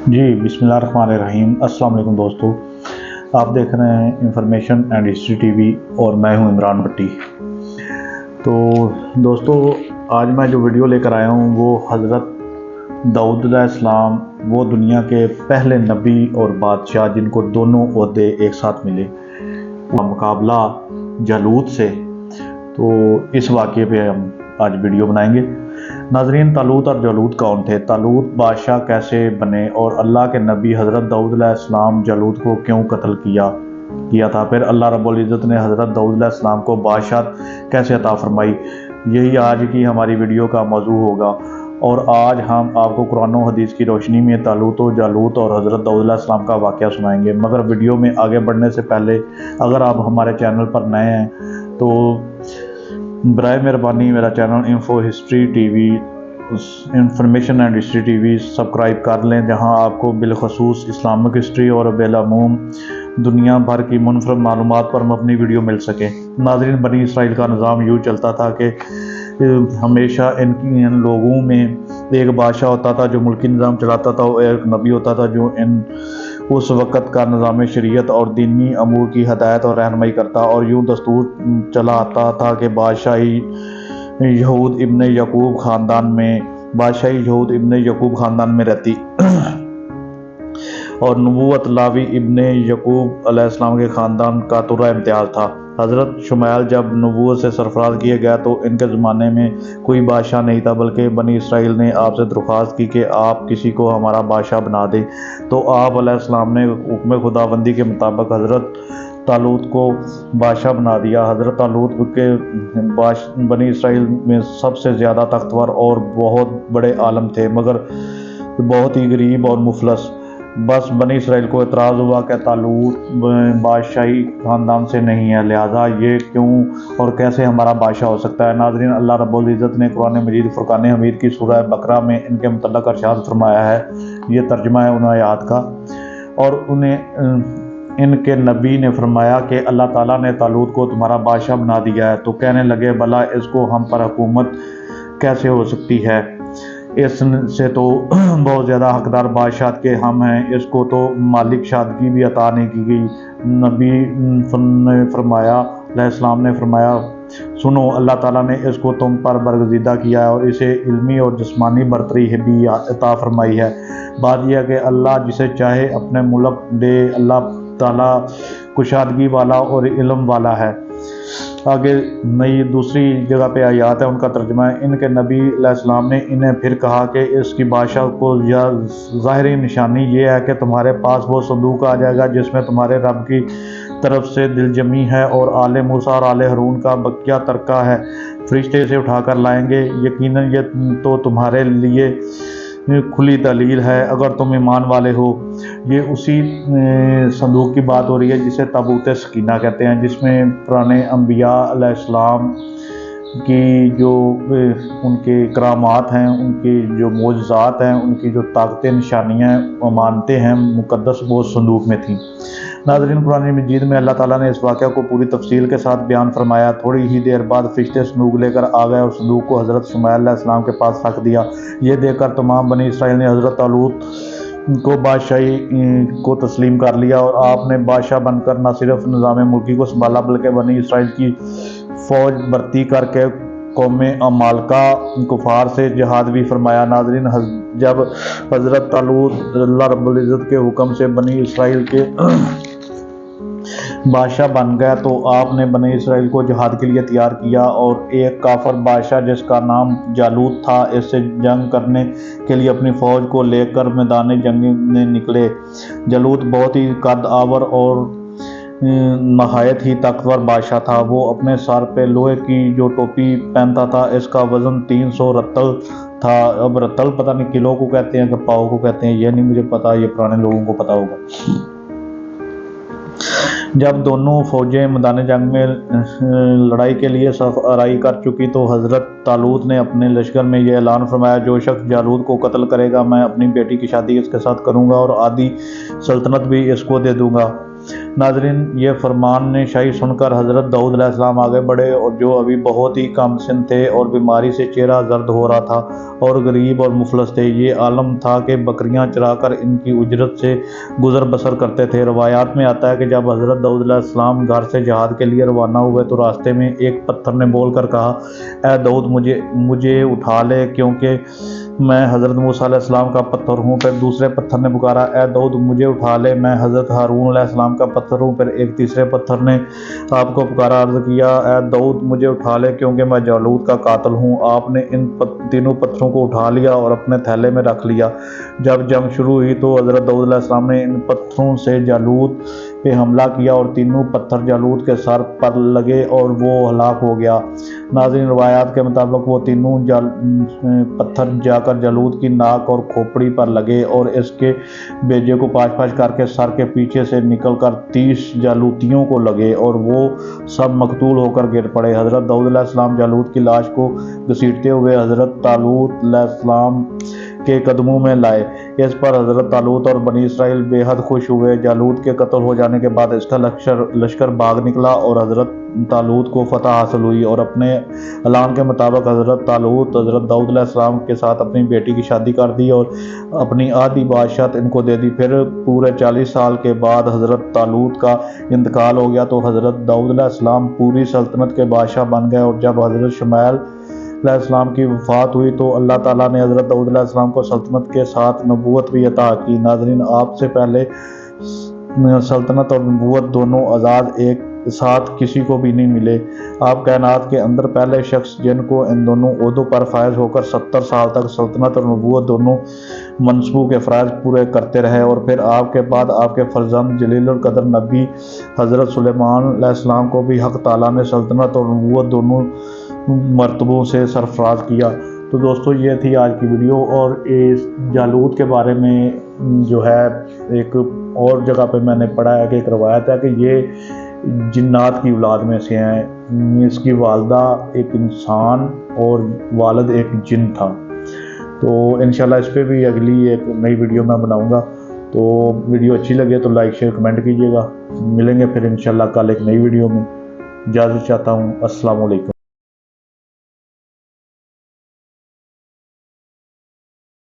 جی बिस्मिल्लाहिर्रहमानिर्रहीम। अस्सलाम वालेकुम दोस्तों, आप देख रहे हैं इंफॉर्मेशन एंड हिस्ट्री टीवी और मैं हूं इमरान भट्टी। तो दोस्तों, आज मैं जो वीडियो लेकर आया हूं वो हज़रत दाऊद अलैहिस्सलाम, वो दुनिया के पहले नबी और बादशाह जिनको दोनों ओहदे एक साथ मिले, वो मुकाबला जालूत से। तो इस वाक़े पे हम आज वीडियो बनाएंगे। नाजरीन, तालूत और जालूत कौन थे? तालूत बादशाह कैसे बने और अल्लाह के नबी हज़रत दाऊद अलैहिस्सलाम जालूत को क्यों कत्ल किया था? फिर अल्लाह रब्बुल इज़्ज़त ने हज़रत दाऊद अलैहिस्सलाम को बादशाह कैसे अता फरमाई? यही आज की हमारी वीडियो का मौजू होगा। और आज हम आपको कुरान और हदीस की रोशनी में तालूत और जालूत और हज़रत दाऊद अलैहिस्सलाम का वाक़या सुनाएंगे। मगर वीडियो में आगे बढ़ने से पहले अगर आप हमारे चैनल पर नए हैं तो बराए मेहरबानी मेरा channel info history TV, information and history TV subscribe कर लें, जहां आपको बिलखसूस इस्लामिक हिस्ट्री और बेलामूम दुनिया भर की मुनफरद मालूमात पर मबनी वीडियो मिल सके। नाज़रीन, बनी इसराइल का निज़ाम यूँ चलता था कि हमेशा इन लोगों में एक बादशाह होता था जो मुल्की निज़ाम चलाता था, और एक नबी होता था जो उस वक़्त का निज़ाम शरीयत और दीनी अमूर की हदायत और रहनुमाई करता। और यूँ दस्तूर चला आता था कि बादशाही यहूद इब्न यकूब ख़ानदान में रहती और नबूवत लावी इब्न यकूब अलैहिस्सलाम के ख़ानदान का तुर्रा इम्तियाज़ था। हज़रत शुमैल जब नबूवत से सरफराज किए गए तो इनके ज़माने में कोई बादशाह नहीं था, बल्कि बनी इसराइल ने आपसे दरख्वास्त की कि आप किसी को हमारा बादशाह बना दें। तो आप अलैहिस्सलाम ने हुक्म खुदाबंदी के मुताबिक हज़रत तालूत को बादशाह बना दिया। हज़रत तालूत के बनी इसराइल में सबसे ज़्यादा ताकतवर और बहुत बड़े आलम थे, मगर बहुत ही गरीब और मुफलस। बस बनी इसराइल को एतराज़ हुआ कि तालूत बादशाही ख़ानदान से नहीं है, लिहाजा ये क्यों और कैसे हमारा बादशाह हो सकता है। नाज़रीन, अल्लाह रब्बुल इज़्ज़त ने कुरान मजीद फुरक़ान हमीद की सूरह बकरा में इनके मुतल्लिक़ इरशाद फरमाया है। ये तर्जुमा है उन आयात का। और उन्हें इनके नबी ने फरमाया कि अल्लाह ताला ने तालूत को तुम्हारा बादशाह बना दिया है। तो कहने लगे, भला इसको हम पर हुकूमत कैसे हो सकती है? इससे तो बहुत ज़्यादा हकदार बादशाह के हम हैं, इसको तो मालिक शादगी भी अता नहीं की गई। नबी ने फरमाया, अलैहिस्सलाम ने फरमाया, सुनो, अल्लाह ताला ने इसको तुम पर बरगज़ीदा किया है और इसे इल्मी और जिस्मानी बरतरी भी अता फरमाई है। बात यह है कि अल्लाह जिसे चाहे अपने मुल्क दे। अल्लाह ताला कुशादगी वाला और इल्म वाला है। आगे नई दूसरी जगह पे आयात है, उनका तर्जुमा है। इनके नबी अलैहिस्सलाम ने इन्हें फिर कहा कि इसकी बादशाह को ज़ाहिरी निशानी ये है कि तुम्हारे पास वो संदूक आ जाएगा जिसमें तुम्हारे रब की तरफ से दिलजमी है और आले मूसा और आले हारून का बकिया तरका है, फरिश्ते इसे उठाकर लाएंगे। यकीनन ये तो तुम्हारे लिए खुली दलील है अगर तुम ईमान वाले हो। ये उसी संदूक की बात हो रही है जिसे ताबूत सकीना कहते हैं, जिसमें पुराने अम्बिया अलैहिस्सलाम की जो उनके करामात हैं, उनकी जो मोजज़ात हैं, उनकी जो ताकतें निशानियाँ मानते हैं मुक़द्दस, वो संदूक में थी। नाज़रीन, कुरान मजीद में अल्लाह ताला ने इस वाक़या को पूरी तफसील के साथ बयान फरमाया। थोड़ी ही देर बाद फरिश्ते संदूक लेकर आ गए और संदूक को हज़रत शुमैल अलैहिस्सलाम के पास रख दिया। ये देखकर तमाम बनी इसराइल ने हज़रत तालूत को बादशाही को तस्लीम कर लिया और आपने बादशाह बनकर न सिर्फ निज़ाम मुल्की को संभाला बल्कि बनी इसराइल की फ़ौज भर्ती करके कौम अमालका कुफार से जिहाद भी फरमाया। नाज़रीन, जब हज़रत तालूत अल्लाह रब्बुल इज़्ज़त के हुक्म से बनी इसराइल के बादशाह बन गया तो आपने बनी इसराइल को जिहाद के लिए तैयार किया और एक काफर बादशाह जिसका नाम जालूत था, इससे जंग करने के लिए अपनी फ़ौज को लेकर मैदान जंग में निकले। जालूत बहुत ही कद आवर और नहायत ही ताकतवर बादशाह था। वो अपने सर पे लोहे की जो टोपी पहनता था, इसका वज़न 300 रत्तल था। अब रत्तल पता नहीं किलो को कहते हैं कि पाव को कहते हैं, ये नहीं मुझे पता, ये पुराने लोगों को पता होगा। जब दोनों फौजें मैदान जंग में लड़ाई के लिए सफराई कर चुकी तो हज़रत तालूत ने अपने लश्कर में यह ऐलान फरमाया, जो शख्स जालूत को कत्ल करेगा मैं अपनी बेटी की शादी इसके साथ करूंगा और आधी सल्तनत भी इसको दे दूंगा। नाजरीन, ये फरमान ने शाही सुनकर हज़रत दाऊद अलैहिस्सलाम आगे बढ़े और जो अभी बहुत ही कम सिन थे और बीमारी से चेहरा जर्द हो रहा था और गरीब और मुफलस थे। ये आलम था कि बकरियां चराकर इनकी उजरत से गुजर बसर करते थे। रवायात में आता है कि जब हज़रत दाऊद अलैहिस्सलाम घर से जहाद के लिए रवाना हुए तो रास्ते में एक पत्थर ने बोल कर कहा, ऐ दाऊद मुझे उठा ले, क्योंकि मैं हज़रत मूसा अलैहिस्सलाम का पत्थर हूँ। फिर दूसरे पत्थर ने पुकारा, ऐ दाऊद मुझे उठा ले, मैं हज़रत हारून अलैहिस्सलाम का पत्थर हूँ। फिर एक तीसरे पत्थर ने आपको पुकारा, अर्ज़ किया, ऐ दाऊद मुझे उठा ले, क्योंकि मैं जालूत का कातिल हूँ। आपने इन तीनों पत्थरों को उठा लिया और अपने थैले में रख लिया। जब जंग शुरू हुई तो हज़रत दाऊद अलैहिस्सलाम ने इन पत्थरों से जालूत पे हमला किया और तीनों पत्थर जालूत के सर पर लगे और वो हलाक हो गया। नाज़रीन, रवायात के मुताबिक वो तीनों पत्थर जाकर जालूत की नाक और खोपड़ी पर लगे और इसके बेजे को पाश करके सर के पीछे से निकलकर 30 जालूतियों को लगे और वो सब मकतूल होकर गिर पड़े। हज़रत दाऊद अलैहिस्सलाम जालूत की लाश को घसीटते हुए हज़रत तालूत अलैहिस्सलाम के कदमों में लाए। इस पर हज़रत तालूत और बनी इसराइल बेहद खुश हुए। जालूत के कत्ल हो जाने के बाद इसका लश्कर भाग निकला और हज़रत तालूत को फतह हासिल हुई और अपने ऐलान के मुताबिक हज़रत तालूत हज़रत दाऊद अलैहिस्सलाम के साथ अपनी बेटी की शादी कर दी और अपनी आधी बादशाहत इनको दे दी। फिर पूरे 40 साल के बाद हज़रत तालूत का इंतकाल हो गया तो हज़रत दाऊद अलैहिस्सलाम पूरी सल्तनत के बादशाह बन गए। और जब हज़रत शुमैल अलैहिस्सलाम की वफ़ात हुई तो अल्लाह ताला ने हज़रत दाऊद अलैहिस्सलाम को सल्तनत के साथ नबूवत भी अता की। नाज़रीन, आपसे पहले सल्तनत और नबूवत दोनों आज़ाद एक साथ किसी को भी नहीं मिले। आप कायनात के अंदर पहले शख्स जिनको इन दोनों ओहदों पर फायज होकर 70 साल तक सल्तनत और नबूवत दोनों मनसूब के फ़राइज़ पूरे करते रहे। और फिर आपके बाद आपके फर्जंद जलीलुल कदर नबी हज़रत सुलेमान अलैहिस्सलाम को भी हक़ ताला ने सल्तनत और नबूवत दोनों मर्तबों से सरफराज किया। तो दोस्तों, ये थी आज की वीडियो। और इस जालूत के बारे में जो है एक और जगह पे मैंने पढ़ा है कि एक रवायत है कि ये जिन्नात की औलाद में से हैं। इसकी वालदा एक इंसान और वालिद एक जिन था। तो इंशाल्लाह इस पर भी अगली एक नई वीडियो मैं बनाऊंगा। तो वीडियो अच्छी लगे तो लाइक शेयर कमेंट कीजिएगा। मिलेंगे फिर इंशाल्लाह कल एक नई वीडियो में। इजाज़त चाहता हूँ। अस्सलाम वालेकुम।